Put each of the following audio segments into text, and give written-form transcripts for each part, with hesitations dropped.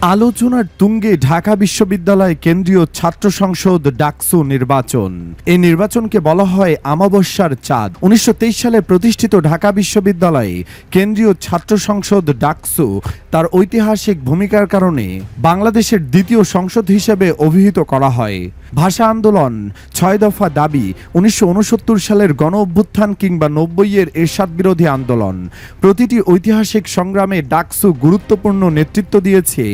আলোচনার তুঙ্গে ঢাকা বিশ্ববিদ্যালয় কেন্দ্রীয় ছাত্র সংসদ ডাকসু নির্বাচন। এই নির্বাচনকে বলা হয় আমাবস্যার চাঁদ। ১৯২৩ সালে প্রতিষ্ঠিত ঢাকা বিশ্ববিদ্যালয়ে কেন্দ্রীয় ছাত্র সংসদ ডাকসু তার ঐতিহাসিক ভূমিকার কারণে বাংলাদেশের দ্বিতীয় সংসদ হিসেবে অভিহিত করা হয়। ভাষা আন্দোলন, ৬ দফা দাবি, ১৯৬৯ সালের গণ অভ্যুত্থান কিংবা ৯০-এর এরশাদ বিরোধী আন্দোলন, প্রতিটি ঐতিহাসিক সংগ্রামে ডাকসু গুরুত্বপূর্ণ নেতৃত্ব দিয়েছে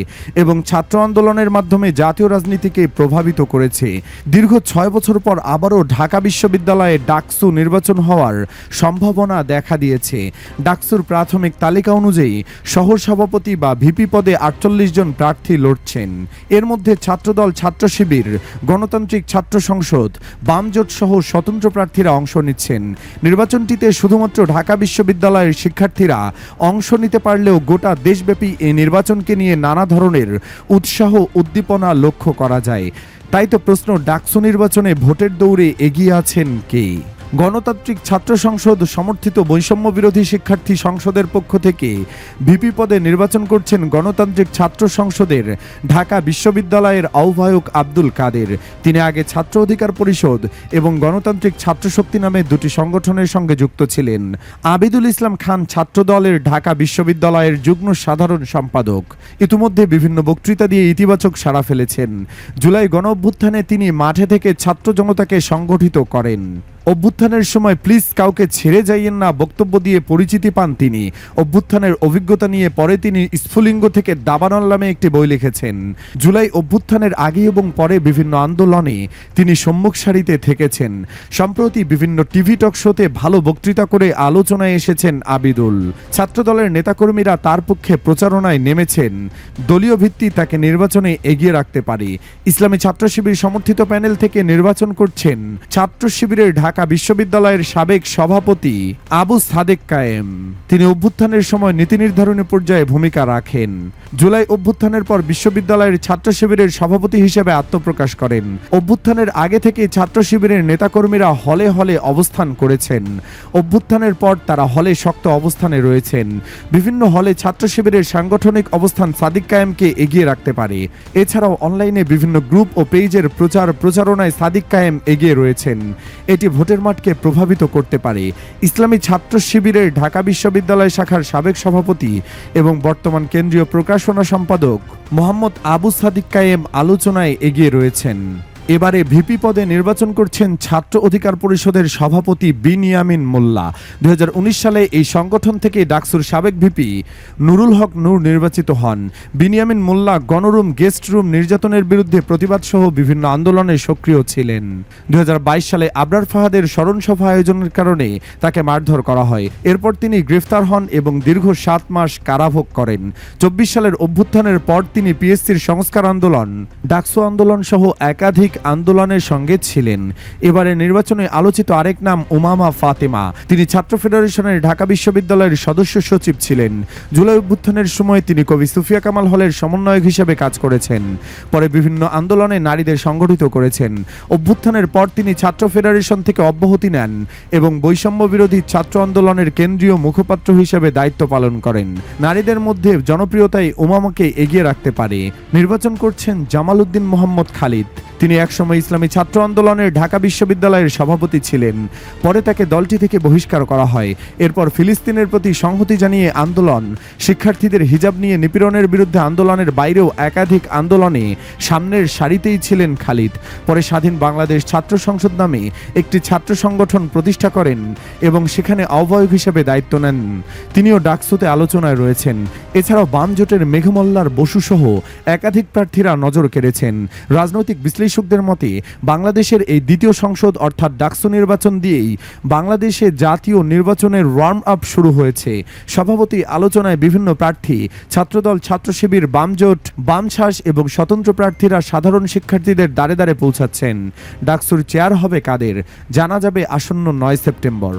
এবং ছাত্র আন্দোলনের মাধ্যমে জাতীয় রাজনীতিকে প্রভাবিত করেছে। দীর্ঘ ৬ বছর পর আবারও ঢাকা বিশ্ববিদ্যালয়ে ডাকসু নির্বাচন হওয়ার সম্ভাবনা দেখা দিয়েছে। ডাকসুর প্রাথমিক তালিকা অনুযায়ী শহর সভাপতি বা ভিপি পদে ৪৮ জন প্রার্থী লড়ছেন। এর মধ্যে ছাত্রদল, ছাত্র শিবির, গণতান্ত্রিক ছাত্র সংসদ, বামজোট সহ স্বতন্ত্র প্রার্থীরা অংশ নিচ্ছেন। নির্বাচনটিতে শুধুমাত্র ঢাকা বিশ্ববিদ্যালয়ের শিক্ষার্থীরা অংশ নিতে পারলেও গোটা দেশব্যাপী এই নির্বাচনকে নিয়ে নানা ধরনের উৎসাহ উদ্দীপনা লক্ষ্য করা যায়। তাই তো প্রশ্ন, ডাকসু নির্বাচনে ভোটের দৌড়ে এগিয়ে আছেন কে? গণতান্ত্রিক ছাত্র সংসদ সমর্থিত বৈষম্য বিরোধী শিক্ষার্থী সংসদের পক্ষ থেকে ভিপি পদে নির্বাচন করছেন গণতান্ত্রিক ছাত্র সংসদের ঢাকা বিশ্ববিদ্যালয়ের আহ্বায়ক আব্দুল কাদের। তিনি আগে ছাত্র অধিকার পরিষদ এবং গণতান্ত্রিক ছাত্রশক্তি নামে দুটি সংগঠনের সঙ্গে যুক্ত ছিলেন। আবিদুল ইসলাম খান ছাত্রদলের ঢাকা বিশ্ববিদ্যালয়ের যুগ্ম সাধারণ সম্পাদক। ইতিমধ্যে বিভিন্ন বক্তৃতা দিয়ে ইতিবাচক সাড়া ফেলেছেন। জুলাই গণ অভ্যুত্থানে তিনি মাঠে থেকে ছাত্র জনতাকে সংগঠিত করেন। অভ্যুত্থানের সময় প্লিজ কাউকে ছেড়ে যাইয়েন না বক্তব্য দিয়ে পরিচিতি পান তিনি। অভ্যুত্থানের অভিজ্ঞতা নিয়ে পরে তিনি স্ফুলিঙ্গ থেকে দাবানল নামে একটি বই লিখেছেন। জুলাই অভ্যুত্থানের আগে এবং পরে বিভিন্ন আন্দোলনে তিনি সম্মুখ সারিতে থেকেছেন। সম্প্রতি বিভিন্ন টিভি টক শোতে ভালো বক্তৃতা করে আলোচনায় এসেছেন আবিদুল। ছাত্রদলের নেতাকর্মীরা তার পক্ষে প্রচারণায় নেমেছেন। দলীয় ভিত্তি তাকে নির্বাচনে এগিয়ে রাখতে পারে। ইসলামী ছাত্র শিবির সমর্থিত প্যানেল থেকে নির্বাচন করছেন ছাত্র শিবিরের ঢাকা বিশ্ববিদ্যালয়ের সাবেক সভাপতি আবু সাদেক কায়েম। তিনি অভ্যুত্থানের সময় নীতি নির্ধারণী পর্যায়ে ভূমিকা রাখেন। জুলাই অভ্যুত্থানের পর বিশ্ববিদ্যালয়ের ছাত্র শিবিরের সভাপতি হিসেবে আত্মপ্রকাশ করেন। অভ্যুত্থানের আগে থেকে ছাত্র শিবিরের নেতাকর্মীরা হলে হলে অবস্থান করেছেন। অভ্যুত্থানের পর তারা হলে শক্ত অবস্থানে রয়েছেন। বিভিন্ন হলে ছাত্র শিবিরের সাংগঠনিক অবস্থান সাদিক কায়েমকে এগিয়ে রাখতে পারে। এছাড়াও অনলাইনে বিভিন্ন গ্রুপ ও পেজের প্রচারণায় সাদিক কায়েম এগিয়ে রয়েছেন। এটি ভোটের মাঠকে প্রভাবিত করতে পারে। ইসলামী ছাত্র শিবিরের ঢাকা বিশ্ববিদ্যালয় শাখার সাবেক সভাপতি এবং বর্তমান কেন্দ্রীয় প্রকাশনা সম্পাদক মোহাম্মদ আবু সাদিক কায়েম আলোচনায় এগিয়ে রয়েছেন। এবারে ভিপি পদে নির্বাচন করছেন ছাত্র অধিকার পরিষদের সভাপতি বিনিয়ামিন মোল্লা। ২০১৯ সালে এই সংগঠন থেকে ডাকসুর সাবেক ভিপি নুরুল হক নূর নির্বাচিত হন। বিনিয়ামিন মোল্লা গণরুম, গেস্ট রুম নির্যাতনের বিরুদ্ধে প্রতিবাদ সহ বিভিন্ন আন্দোলনে সক্রিয় ছিলেন। ২০২২ সালে আবরার ফাহাদের স্মরণসভা আয়োজনের কারণে তাকে মারধর করা হয়। এরপর তিনি গ্রেফতার হন এবং দীর্ঘ ৭ মাস কারাভোগ করেন। ২৪ সালের অভ্যুত্থানের পর তিনি পিএসসির সংস্কার আন্দোলন, ডাকসু আন্দোলন সহ একাধিক আন্দোলনের সঙ্গে ছিলেন। এবারে নির্বাচনে আলোচিত আরেক নাম উমামা ফাতেমা। তিনি ছাত্র ফেডারেশনের ঢাকা বিশ্ববিদ্যালয়ের সদস্য সচিব ছিলেন। জুলাই অভ্যুত্থানের সময় তিনি কবি সুফিয়া কামাল হলের সমন্বয়ক হিসেবে কাজ করেছেন। পরে বিভিন্ন আন্দোলনে নারীদের সংগঠিত করেছেন। অভ্যুত্থানের পর তিনি ছাত্র ফেডারেশন থেকে অব্যাহতি নেন এবং বৈষম্য বিরোধী ছাত্র আন্দোলনের কেন্দ্রীয় মুখপাত্র হিসেবে দায়িত্ব পালন করেন। নারীদের মধ্যে জনপ্রিয়তায় উমামাকে এগিয়ে রাখতে পারে। নির্বাচন করছেন জামাল উদ্দিন মোহাম্মদ খালিদ। তিনি একসময় ইসলামী ছাত্র আন্দোলনের ঢাকা বিশ্ববিদ্যালয়ের সভাপতি ছিলেন। পরে তাকে দলটি থেকে বহিষ্কার করা হয়। এরপর ফিলিস্তিনের প্রতি সংহতি জানিয়ে আন্দোলন, শিক্ষার্থীদের হিজাব নিয়ে নিপীড়নের বিরুদ্ধে আন্দোলনের বাইরেও একাধিক আন্দোলনে সামনের সারিতেই ছিলেন খালিদ। পরে স্বাধীন বাংলাদেশ ছাত্র সংসদ নামে একটি ছাত্র সংগঠন প্রতিষ্ঠা করেন এবং সেখানে আহ্বায়ক হিসেবে দায়িত্ব নেন। তিনিও ডাকসুতে আলোচনায় রয়েছেন। এছাড়াও বামজোটের মেঘমল্লার বসু সহ একাধিক প্রার্থীরা নজর কেড়েছেন। রাজনৈতিক বিশ্লেষকদের মতে বাংলাদেশের এই দ্বিতীয় সংসদ অর্থাৎ ডাকসু নির্বাচন দিয়েই বাংলাদেশে জাতীয় নির্বাচনের ওয়ার্ম আপ শুরু হয়েছে। সভাপতি আলোচনায় বিভিন্ন প্রার্থী, ছাত্রদল, ছাত্র শিবির, বামজোট, বামশ্বাস এবং স্বতন্ত্র প্রার্থীরা সাধারণ শিক্ষার্থীদের দ্বারে দ্বারে পৌঁছাচ্ছেন। ডাকসুর চেয়ার হবে কাদের, জানা যাবে আসন্ন ৯ সেপ্টেম্বর।